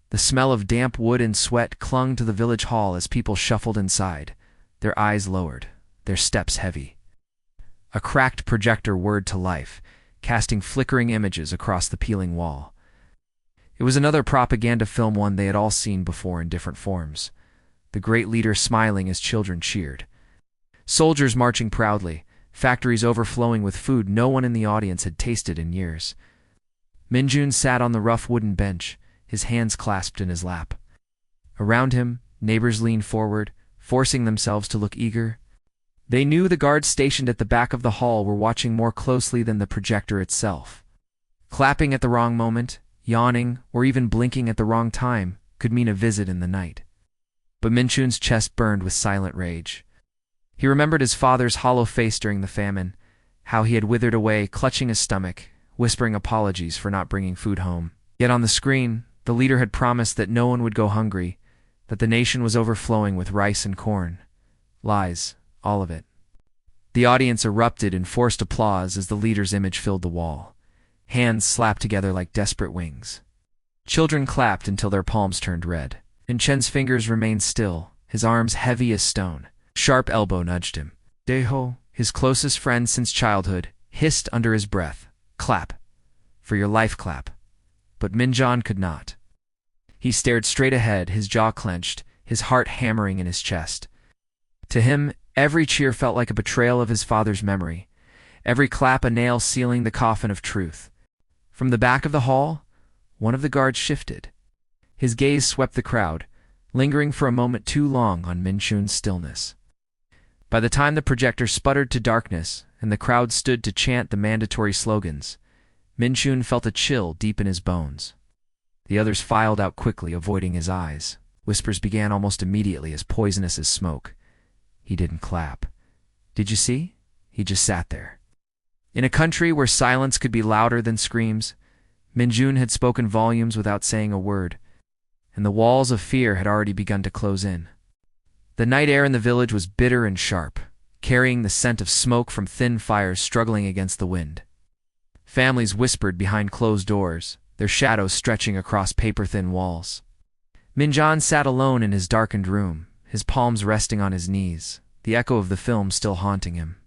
The smell of damp wood and sweat clung to the village hall as people shuffled inside, their eyes lowered, their steps heavy. A cracked projector whirred to life, casting flickering images across the peeling wall. It was another propaganda film, one they had all seen before in different forms. The great leader smiling as children cheered. Soldiers marching proudly, factories overflowing with food no one in the audience had tasted in years. Minjun sat on the rough wooden bench, his hands clasped in his lap. Around him, neighbors leaned forward, forcing themselves to look eager. They knew the guards stationed at the back of the hall were watching more closely than the projector itself. Clapping at the wrong moment, yawning, or even blinking at the wrong time could mean a visit in the night. But Minchun's chest burned with silent rage. He remembered his father's hollow face during the famine, how he had withered away, clutching his stomach, whispering apologies for not bringing food home. Yet on the screen, the leader had promised that no one would go hungry, that the nation was overflowing with rice and corn. Lies, all of it. The audience erupted in forced applause as the leader's image filled the wall. Hands slapped together like desperate wings. Children clapped until their palms turned red. And Chen's fingers remained still, his arms heavy as stone. Sharp elbow nudged him. Daeho, his closest friend since childhood, hissed under his breath, "Clap. For your life, clap." But Minjan could not. He stared straight ahead, his jaw clenched, his heart hammering in his chest. To him, every cheer felt like a betrayal of his father's memory, every clap a nail sealing the coffin of truth. From the back of the hall, one of the guards shifted. His gaze swept the crowd, lingering for a moment too long on Minchun's stillness. By the time the projector sputtered to darkness and the crowd stood to chant the mandatory slogans, Minchun felt a chill deep in his bones. The others filed out quickly, avoiding his eyes. Whispers began almost immediately, as poisonous as smoke. He didn't clap. Did you see? He just sat there. In a country where silence could be louder than screams, Minjun had spoken volumes without saying a word, and the walls of fear had already begun to close in. The night air in the village was bitter and sharp, carrying the scent of smoke from thin fires struggling against the wind. Families whispered behind closed doors, their shadows stretching across paper-thin walls. Minjan sat alone in his darkened room, his palms resting on his knees, the echo of the film still haunting him.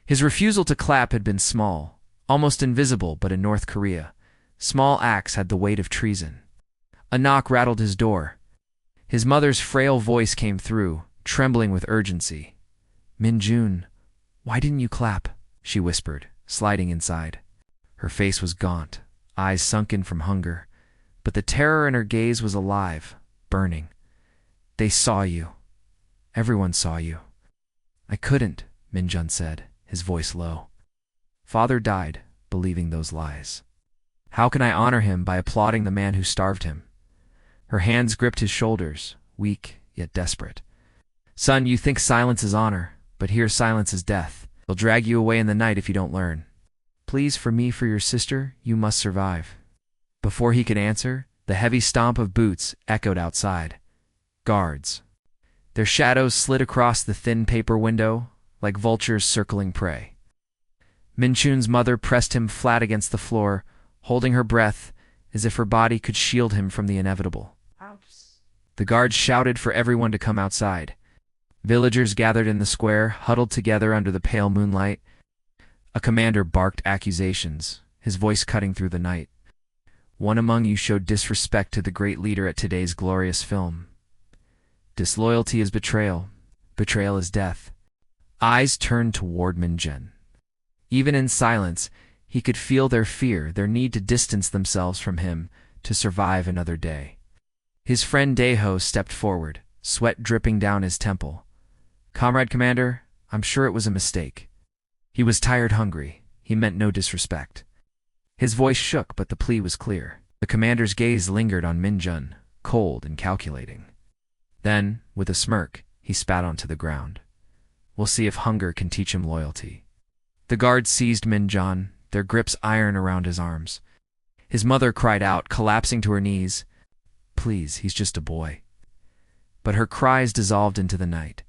His refusal to clap had been small, almost invisible, but in North Korea, small acts had the weight of treason. A knock rattled his door. His mother's frail voice came through, trembling with urgency. "Minjun, why didn't you clap?" she whispered, sliding inside. Her face was gaunt, eyes sunken from hunger, but the terror in her gaze was alive, burning. "They saw you. Everyone saw you." "I couldn't," Minjun said, his voice low. "Father died, believing those lies. How can I honor him by applauding the man who starved him?" Her hands gripped his shoulders, weak yet desperate. "Son, you think silence is honor, but here silence is death. They'll drag you away in the night if you don't learn. Please, for me, for your sister, you must survive." Before he could answer, the heavy stomp of boots echoed outside. Guards. Their shadows slid across the thin paper window, like vultures circling prey. Minchun's mother pressed him flat against the floor, holding her breath as if her body could shield him from the inevitable. The guards shouted for everyone to come outside. Villagers gathered in the square, huddled together under the pale moonlight. A commander barked accusations, his voice cutting through the night. "One among you showed disrespect to the great leader at today's glorious film. Disloyalty is betrayal. Betrayal is death." Eyes turned toward Minjun. Even in silence, he could feel their fear, their need to distance themselves from him to survive another day. His friend Daeho stepped forward, sweat dripping down his temple. "Comrade Commander, I'm sure it was a mistake." He was tired, hungry. He meant no disrespect. His voice shook, but the plea was clear. The commander's gaze lingered on Minjun, cold and calculating. Then, with a smirk, he spat onto the ground. "We'll see if hunger can teach him loyalty." The guards seized Minjun, their grips iron around his arms. His mother cried out, collapsing to her knees. "Please, he's just a boy." But her cries dissolved into the night,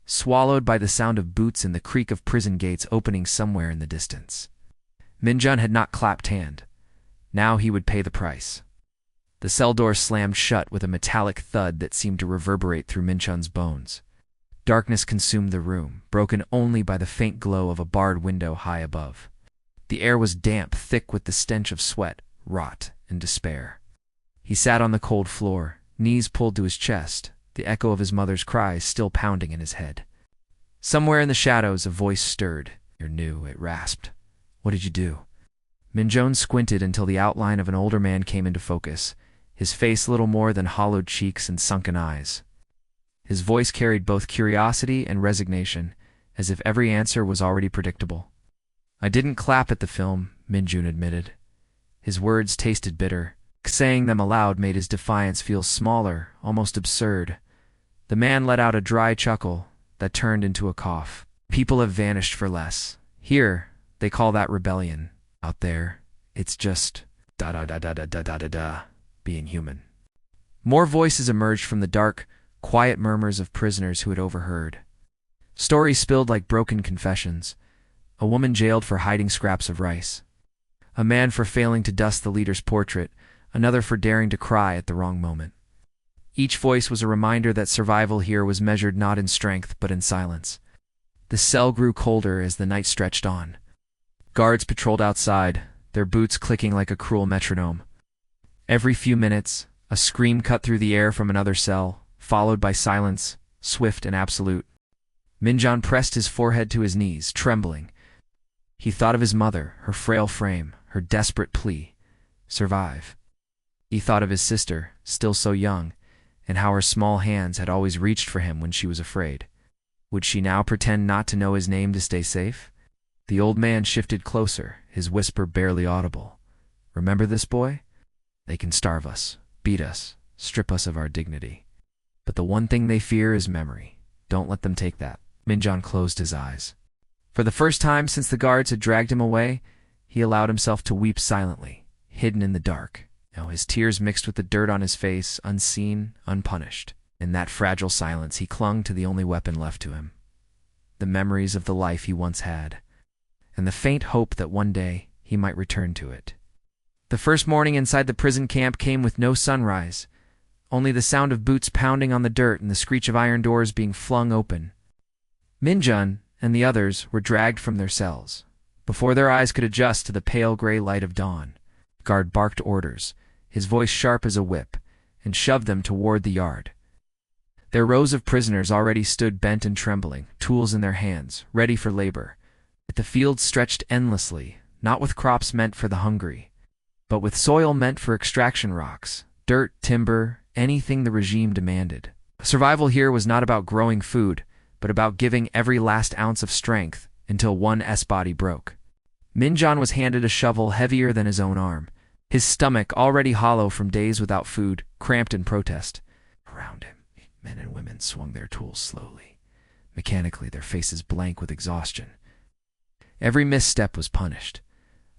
swallowed by the sound of boots and the creak of prison gates opening somewhere in the distance. Minjun had not clapped hand. Now he would pay the price. The cell door slammed shut with a metallic thud that seemed to reverberate through Minchun's bones. Darkness consumed the room, broken only by the faint glow of a barred window high above. The air was damp, thick with the stench of sweat, rot, and despair. He sat on the cold floor, knees pulled to his chest, the echo of his mother's cries still pounding in his head. Somewhere in the shadows a voice stirred. "You're new," it rasped. "What did you do?" Minjun squinted until the outline of an older man came into focus, his face little more than hollowed cheeks and sunken eyes. His voice carried both curiosity and resignation, as if every answer was already predictable. "I didn't clap at the film," Minjun admitted. His words tasted bitter. Saying them aloud made his defiance feel smaller, almost absurd. The man let out a dry chuckle that turned into a cough. "People have vanished for less. Here, they call that rebellion. Out there, it's just da-da-da-da-da-da-da-da, being human." More voices emerged from the dark, quiet murmurs of prisoners who had overheard. Stories spilled like broken confessions. A woman jailed for hiding scraps of rice. A man for failing to dust the leader's portrait, another for daring to cry at the wrong moment. Each voice was a reminder that survival here was measured not in strength but in silence. The cell grew colder as the night stretched on. Guards patrolled outside, their boots clicking like a cruel metronome. Every few minutes, a scream cut through the air from another cell, followed by silence, swift and absolute. Minjun pressed his forehead to his knees, trembling. He thought of his mother, her frail frame, her desperate plea, "Survive." He thought of his sister, still so young, and how her small hands had always reached for him when she was afraid. Would she now pretend not to know his name to stay safe? The old man shifted closer, his whisper barely audible. "Remember this, boy? They can starve us, beat us, strip us of our dignity. But the one thing they fear is memory. Don't let them take that." Minjun closed his eyes. For the first time since the guards had dragged him away, he allowed himself to weep silently, hidden in the dark. Now his tears mixed with the dirt on his face, unseen, unpunished. In that fragile silence he clung to the only weapon left to him. The memories of the life he once had, and the faint hope that one day he might return to it. The first morning inside the prison camp came with no sunrise, only the sound of boots pounding on the dirt and the screech of iron doors being flung open. Minjun and the others were dragged from their cells. Before their eyes could adjust to the pale gray light of dawn, the guard barked orders, his voice sharp as a whip, and shoved them toward the yard. Their rows of prisoners already stood bent and trembling, tools in their hands, ready for labor. The fields stretched endlessly, not with crops meant for the hungry, but with soil meant for extraction rocks, dirt, timber, anything the regime demanded. Survival here was not about growing food, but about giving every last ounce of strength until one S-body broke. Minjun was handed a shovel heavier than his own arm, his stomach already hollow from days without food, cramped in protest. Around him, men and women swung their tools slowly, mechanically, their faces blank with exhaustion. Every misstep was punished.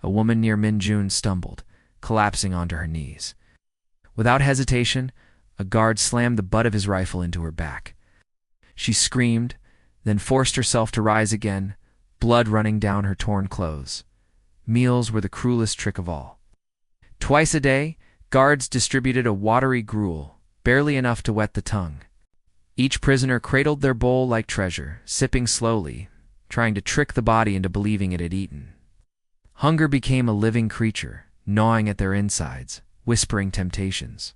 A woman near Minjun stumbled, collapsing onto her knees. Without hesitation, a guard slammed the butt of his rifle into her back. She screamed, then forced herself to rise again, blood running down her torn clothes. Meals were the cruelest trick of all. Twice a day, guards distributed a watery gruel, barely enough to wet the tongue. Each prisoner cradled their bowl like treasure, sipping slowly, trying to trick the body into believing it had eaten. Hunger became a living creature, gnawing at their insides, whispering temptations.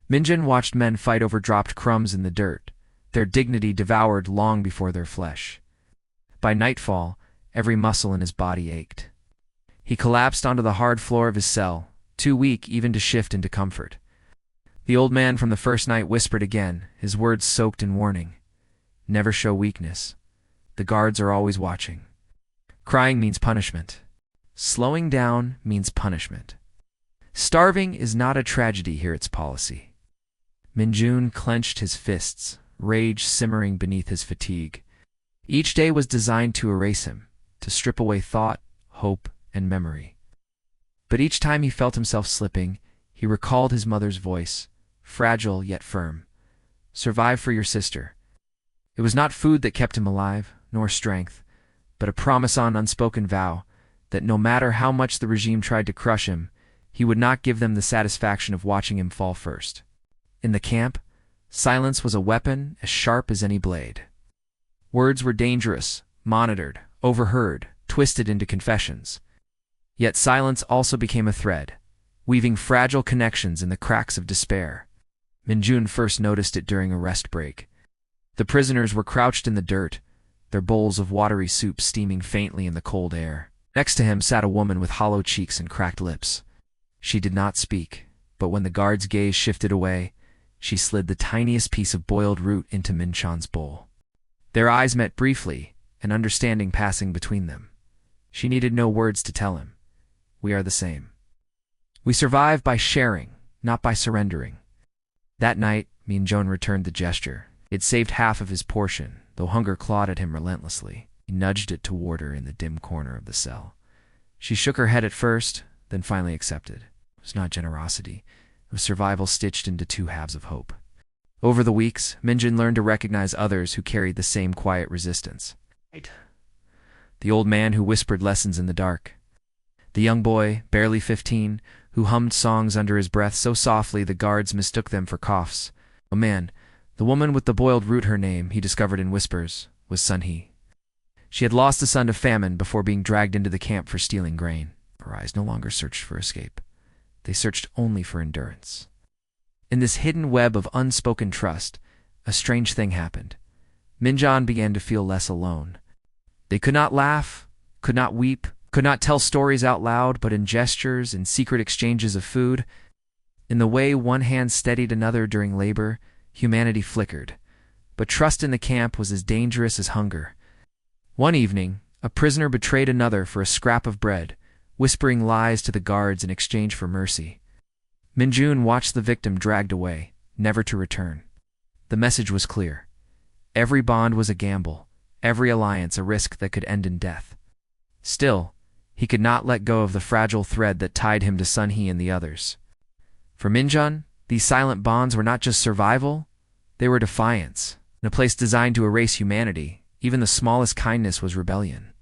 Minjun watched men fight over dropped crumbs in the dirt, their dignity devoured long before their flesh. By nightfall, every muscle in his body ached. He collapsed onto the hard floor of his cell, too weak even to shift into comfort. The old man from the first night whispered again, his words soaked in warning. "Never show weakness. The guards are always watching. Crying means punishment. Slowing down means punishment. Starving is not a tragedy here, it's policy." Minjun clenched his fists, rage simmering beneath his fatigue. Each day was designed to erase him, to strip away thought, hope, and memory. But each time he felt himself slipping, he recalled his mother's voice, fragile yet firm. "Survive for your sister." It was not food that kept him alive, nor strength, but a promise on unspoken vow that no matter how much the regime tried to crush him, he would not give them the satisfaction of watching him fall first. In the camp, silence was a weapon as sharp as any blade. Words were dangerous, monitored, overheard, twisted into confessions. Yet silence also became a thread, weaving fragile connections in the cracks of despair. Minjun first noticed it during a rest break. The prisoners were crouched in the dirt, their bowls of watery soup steaming faintly in the cold air. Next to him sat a woman with hollow cheeks and cracked lips. She did not speak, but when the guard's gaze shifted away, she slid the tiniest piece of boiled root into Minchan's bowl. Their eyes met briefly, an understanding passing between them. She needed no words to tell him. We are the same. We survive by sharing, not by surrendering. That night, Minjun returned the gesture. It saved half of his portion, though hunger clawed at him relentlessly. He nudged it toward her in the dim corner of the cell. She shook her head at first, then finally accepted. It was not generosity. It was survival stitched into two halves of hope. Over the weeks, Minjun learned to recognize others who carried the same quiet resistance. The old man who whispered lessons in the dark. The young boy, barely 15, who hummed songs under his breath so softly the guards mistook them for coughs. Oh man, the woman with the boiled root, her name, he discovered in whispers, was Sunhee. She had lost a son to famine before being dragged into the camp for stealing grain. Her eyes no longer searched for escape. They searched only for endurance. In this hidden web of unspoken trust, a strange thing happened. Minjun began to feel less alone. They could not laugh, could not weep, could not tell stories out loud, but in gestures, in secret exchanges of food, in the way one hand steadied another during labor, humanity flickered. But trust in the camp was as dangerous as hunger. One evening, a prisoner betrayed another for a scrap of bread, whispering lies to the guards in exchange for mercy. Minjun watched the victim dragged away, never to return. The message was clear. Every bond was a gamble, every alliance a risk that could end in death. Still, he could not let go of the fragile thread that tied him to Sunhee and the others. For Minjun, these silent bonds were not just survival, they were defiance. In a place designed to erase humanity, even the smallest kindness was rebellion.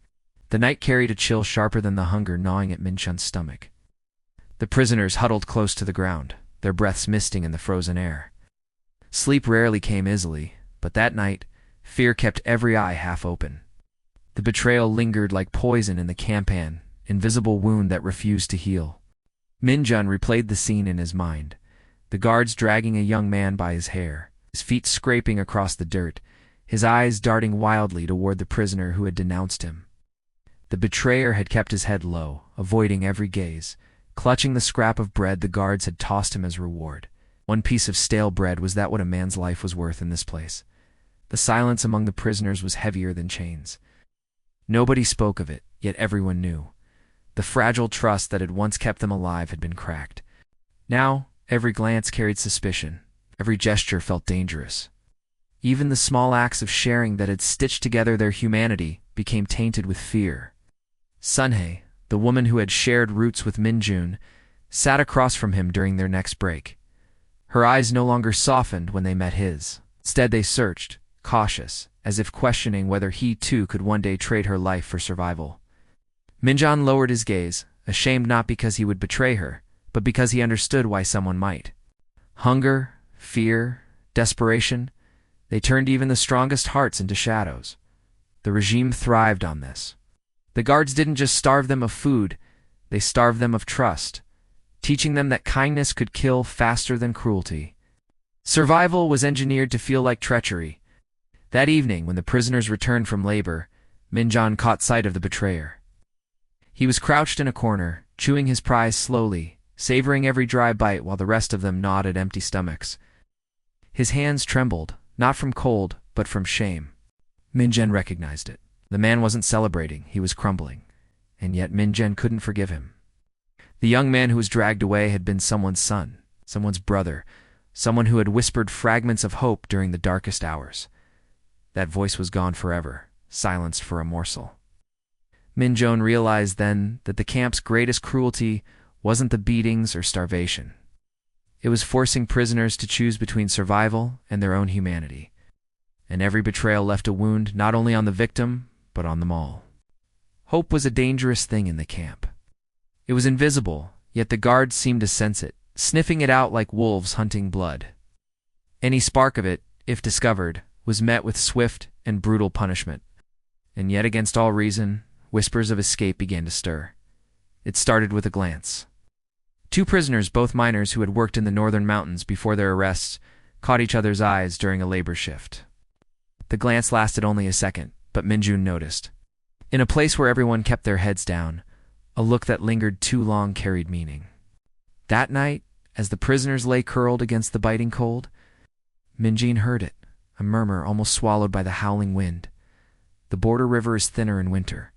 The night carried a chill sharper than the hunger gnawing at Minchun's stomach. The prisoners huddled close to the ground, their breaths misting in the frozen air. Sleep rarely came easily, but that night, fear kept every eye half open. The betrayal lingered like poison in the campan, invisible wound that refused to heal. Minjun replayed the scene in his mind, the guards dragging a young man by his hair, his feet scraping across the dirt, his eyes darting wildly toward the prisoner who had denounced him. The betrayer had kept his head low, avoiding every gaze, clutching the scrap of bread the guards had tossed him as reward. One piece of stale bread, was that what a man's life was worth in this place? The silence among the prisoners was heavier than chains. Nobody spoke of it, yet everyone knew. The fragile trust that had once kept them alive had been cracked. Now, every glance carried suspicion. Every gesture felt dangerous. Even the small acts of sharing that had stitched together their humanity became tainted with fear. Sunhee, the woman who had shared roots with Minjun, sat across from him during their next break. Her eyes no longer softened when they met his. Instead, they searched, cautious, as if questioning whether he too could one day trade her life for survival. Minjun lowered his gaze, ashamed not because he would betray her, but because he understood why someone might. Hunger, fear, desperation, they turned even the strongest hearts into shadows. The regime thrived on this. The guards didn't just starve them of food, they starved them of trust, teaching them that kindness could kill faster than cruelty. Survival was engineered to feel like treachery. That evening, when the prisoners returned from labor, Minjun caught sight of the betrayer. He was crouched in a corner, chewing his prize slowly, savoring every dry bite while the rest of them gnawed at empty stomachs. His hands trembled, not from cold, but from shame. Minjun recognized it. The man wasn't celebrating, he was crumbling. And yet Minjun couldn't forgive him. The young man who was dragged away had been someone's son, someone's brother, someone who had whispered fragments of hope during the darkest hours. That voice was gone forever, silenced for a morsel. Minjun realized then that the camp's greatest cruelty wasn't the beatings or starvation. It was forcing prisoners to choose between survival and their own humanity. And every betrayal left a wound not only on the victim, but on them all. Hope was a dangerous thing in the camp. It was invisible, Yet the guards seemed to sense it, sniffing it out like wolves hunting blood. Any spark of it, if discovered, was met with swift and brutal punishment. And yet, against all reason, whispers of escape began to stir. It started with a glance. Two prisoners, both miners who had worked in the northern mountains before their arrests, caught each other's eyes during a labor shift. The glance lasted only a second, but Minjun noticed. In a place where everyone kept their heads down, a look that lingered too long carried meaning. That night, as the prisoners lay curled against the biting cold, Minjun heard it, a murmur almost swallowed by the howling wind. The border river is thinner in winter.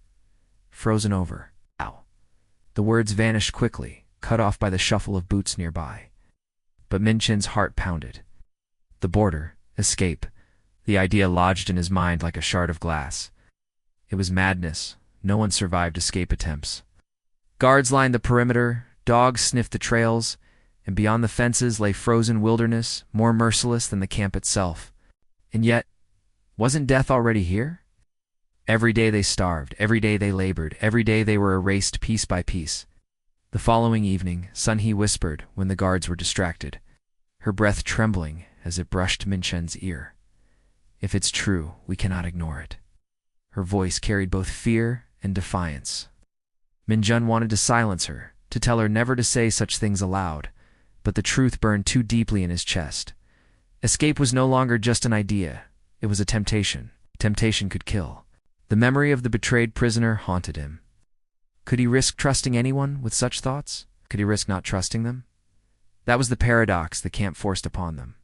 Frozen over. Ow. The words vanished quickly, cut off by the shuffle of boots nearby. But Minjun's heart pounded. The border, escape, the idea lodged in his mind like a shard of glass. It was madness. No one survived escape attempts. Guards lined the perimeter, dogs sniffed the trails, and beyond the fences lay frozen wilderness, more merciless than the camp itself. And yet, wasn't death already here? Every day they starved, every day they labored, every day they were erased piece by piece. The following evening, Sun-hee whispered when the guards were distracted, her breath trembling as it brushed Minchun's ear. If it's true, we cannot ignore it. Her voice carried both fear and defiance. Minjun wanted to silence her, to tell her never to say such things aloud, but the truth burned too deeply in his chest. Escape was no longer just an idea, it was a temptation. Temptation could kill. The memory of the betrayed prisoner haunted him. Could he risk trusting anyone with such thoughts? Could he risk not trusting them? That was the paradox the camp forced upon them.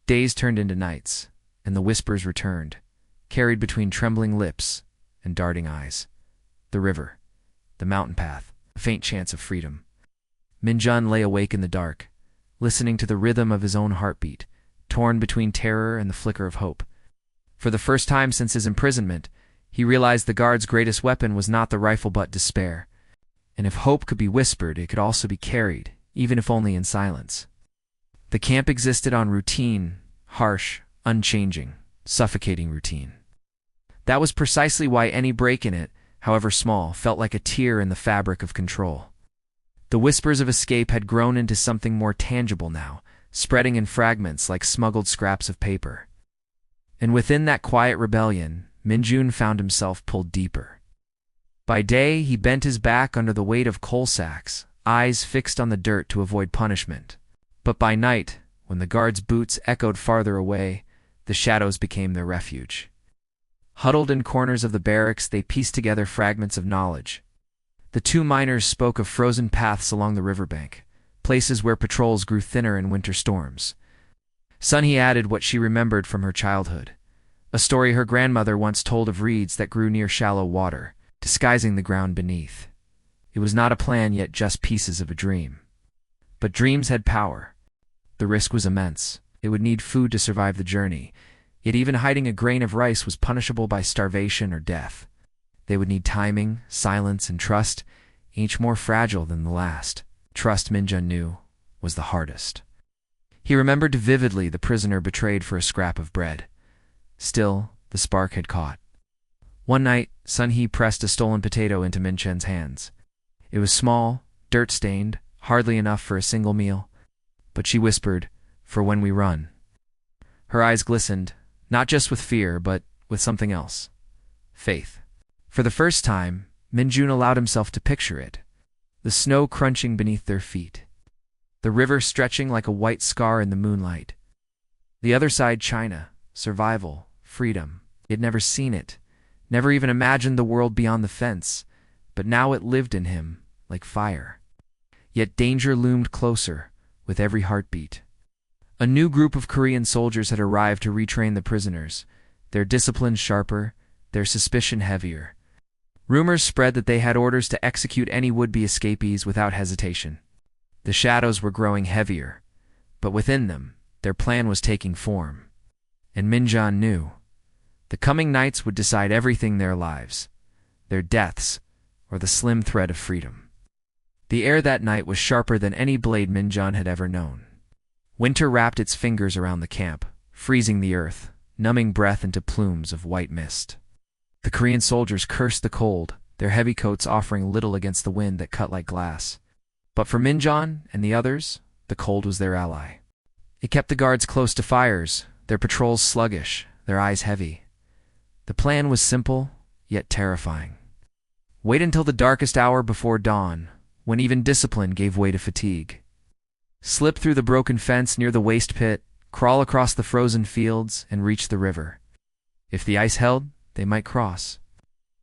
Days turned into nights, and the whispers returned, carried between trembling lips and darting eyes. The river, the mountain path, a faint chance of freedom. Minjun lay awake in the dark, listening to the rhythm of his own heartbeat, torn between terror and the flicker of hope. For the first time since his imprisonment, he realized the guard's greatest weapon was not the rifle but despair. And if hope could be whispered, it could also be carried, even if only in silence. The camp existed on routine, harsh, unchanging, suffocating routine. That was precisely why any break in it, however small, felt like a tear in the fabric of control. The whispers of escape had grown into something more tangible now, spreading in fragments like smuggled scraps of paper. And within that quiet rebellion, Minjun found himself pulled deeper. By day, he bent his back under the weight of coal sacks, eyes fixed on the dirt to avoid punishment. But by night, when the guards' boots echoed farther away, the shadows became their refuge. Huddled in corners of the barracks, they pieced together fragments of knowledge. The two miners spoke of frozen paths along the riverbank, places where patrols grew thinner in winter storms. Sun-hee added what she remembered from her childhood, a story her grandmother once told of reeds that grew near shallow water, disguising the ground beneath. It was not a plan, yet just pieces of a dream. But dreams had power. The risk was immense. It would need food to survive the journey, yet even hiding a grain of rice was punishable by starvation or death. They would need timing, silence, and trust, each more fragile than the last. Trust, Minjun knew, was the hardest. He remembered vividly the prisoner betrayed for a scrap of bread. Still, the spark had caught. One night, Sun-hee pressed a stolen potato into Minchun's hands. It was small, dirt-stained, hardly enough for a single meal. But she whispered, "For when we run." Her eyes glistened, not just with fear, but with something else. Faith. For the first time, Minjun allowed himself to picture it. The snow crunching beneath their feet. The river stretching like a white scar in the moonlight. The other side, China, survival, freedom. He had never seen it, never even imagined the world beyond the fence, but now it lived in him, like fire. Yet danger loomed closer, with every heartbeat. A new group of Korean soldiers had arrived to retrain the prisoners, their discipline sharper, their suspicion heavier. Rumors spread that they had orders to execute any would-be escapees without hesitation. The shadows were growing heavier, but within them, their plan was taking form. And Minjun knew. The coming nights would decide everything: their lives, their deaths, or the slim thread of freedom. The air that night was sharper than any blade Minjun had ever known. Winter wrapped its fingers around the camp, freezing the earth, numbing breath into plumes of white mist. The Korean soldiers cursed the cold, their heavy coats offering little against the wind that cut like glass. But for Minjan and the others, the cold was their ally. It kept the guards close to fires, their patrols sluggish, their eyes heavy. The plan was simple, yet terrifying. Wait until the darkest hour before dawn, when even discipline gave way to fatigue. Slip through the broken fence near the waste pit, crawl across the frozen fields, and reach the river. If the ice held, they might cross.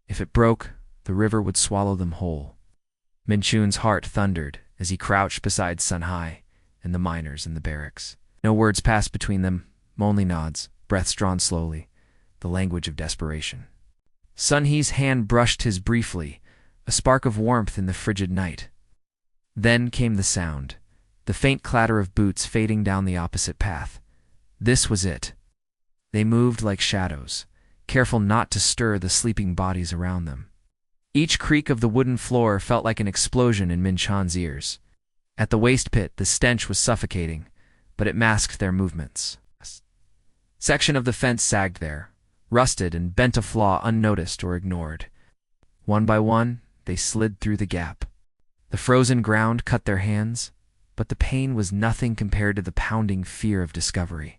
If it broke, the river would swallow them whole. Minchun's heart thundered as he crouched beside Sun Hai and the miners in the barracks. No words passed between them, only nods, breaths drawn slowly, the language of desperation. Sun He's hand brushed his briefly, a spark of warmth in the frigid night. Then came the sound, the faint clatter of boots fading down the opposite path. This was it. They moved like shadows, careful not to stir the sleeping bodies around them. Each creak of the wooden floor felt like an explosion in Minchun's ears. At the waste pit, the stench was suffocating, but it masked their movements. Section of the fence sagged there, rusted and bent a flaw unnoticed or ignored. One by one, they slid through the gap. The frozen ground cut their hands, but the pain was nothing compared to the pounding fear of discovery.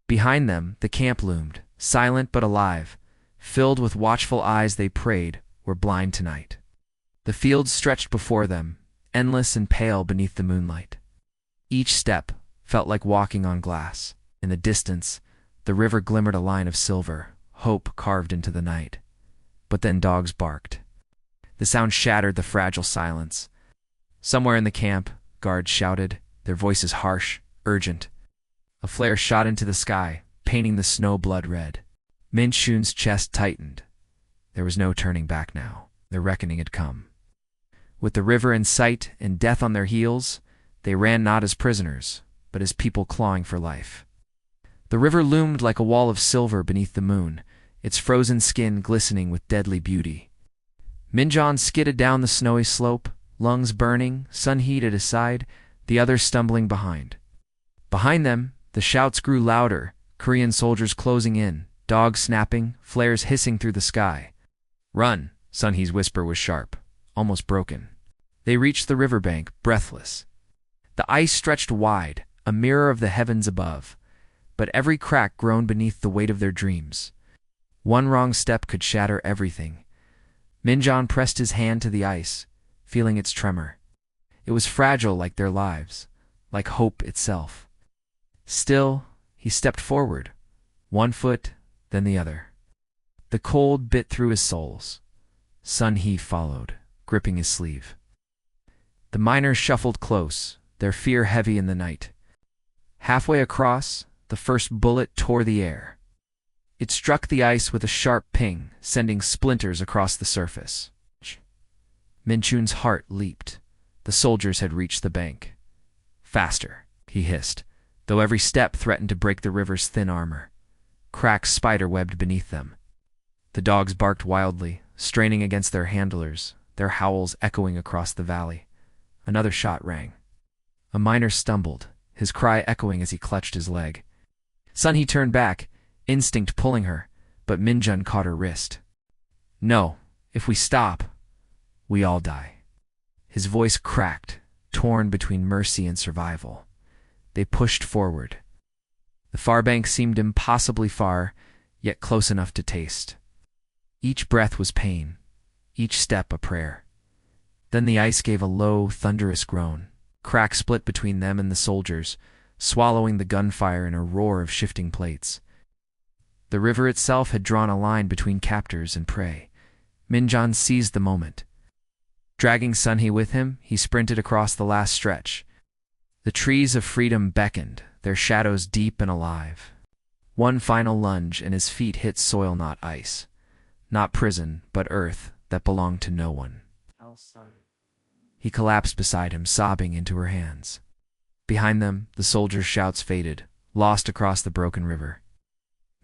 Behind them, the camp loomed, silent but alive. Filled with watchful eyes, they prayed, were blind tonight. The fields stretched before them, endless and pale beneath the moonlight. Each step felt like walking on glass. In the distance, the river glimmered a line of silver, hope carved into the night. But then dogs barked. The sound shattered the fragile silence. Somewhere in the camp, guards shouted, their voices harsh, urgent. A flare shot into the sky, painting the snow blood red. Minchun's chest tightened. There was no turning back now. The reckoning had come. With the river in sight and death on their heels, they ran not as prisoners, but as people clawing for life. The river loomed like a wall of silver beneath the moon, its frozen skin glistening with deadly beauty. Minjan skidded down the snowy slope, lungs burning, Sun He at his side, the others stumbling behind. Behind them, the shouts grew louder, Korean soldiers closing in, dogs snapping, flares hissing through the sky. "Run!" Sun He's whisper was sharp, almost broken. They reached the riverbank, breathless. The ice stretched wide, a mirror of the heavens above, but every crack groaned beneath the weight of their dreams. One wrong step could shatter everything. Minjan pressed his hand to the ice, feeling its tremor. It was fragile like their lives, like hope itself. Still, he stepped forward, one foot, then the other. The cold bit through his soles. Sun He followed, gripping his sleeve. The miners shuffled close, their fear heavy in the night. Halfway across, the first bullet tore the air. It struck the ice with a sharp ping, sending splinters across the surface. Minchun's heart leaped. The soldiers had reached the bank. "Faster," he hissed, though every step threatened to break the river's thin armor. Cracks spider-webbed beneath them. The dogs barked wildly, straining against their handlers, their howls echoing across the valley. Another shot rang. A miner stumbled, his cry echoing as he clutched his leg. Sun He turned back, instinct pulling her, but Minjun caught her wrist. "No, if we stop, we all die." His voice cracked, torn between mercy and survival. They pushed forward. The far bank seemed impossibly far, yet close enough to taste. Each breath was pain, each step a prayer. Then the ice gave a low, thunderous groan. Cracks split between them and the soldiers, swallowing the gunfire in a roar of shifting plates. The river itself had drawn a line between captors and prey. Minjan seized the moment. Dragging Sun He with him, he sprinted across the last stretch. The trees of freedom beckoned, their shadows deep and alive. One final lunge and his feet hit soil, not ice. Not prison, but earth that belonged to no one. He collapsed beside him, sobbing into her hands. Behind them, the soldiers' shouts faded, lost across the broken river.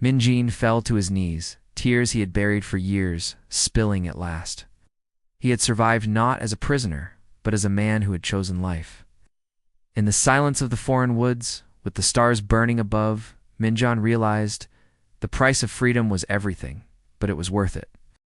Minjin fell to his knees, tears he had buried for years, spilling at last. He had survived not as a prisoner, but as a man who had chosen life. In the silence of the foreign woods, with the stars burning above, Minjan realized the price of freedom was everything, but it was worth it.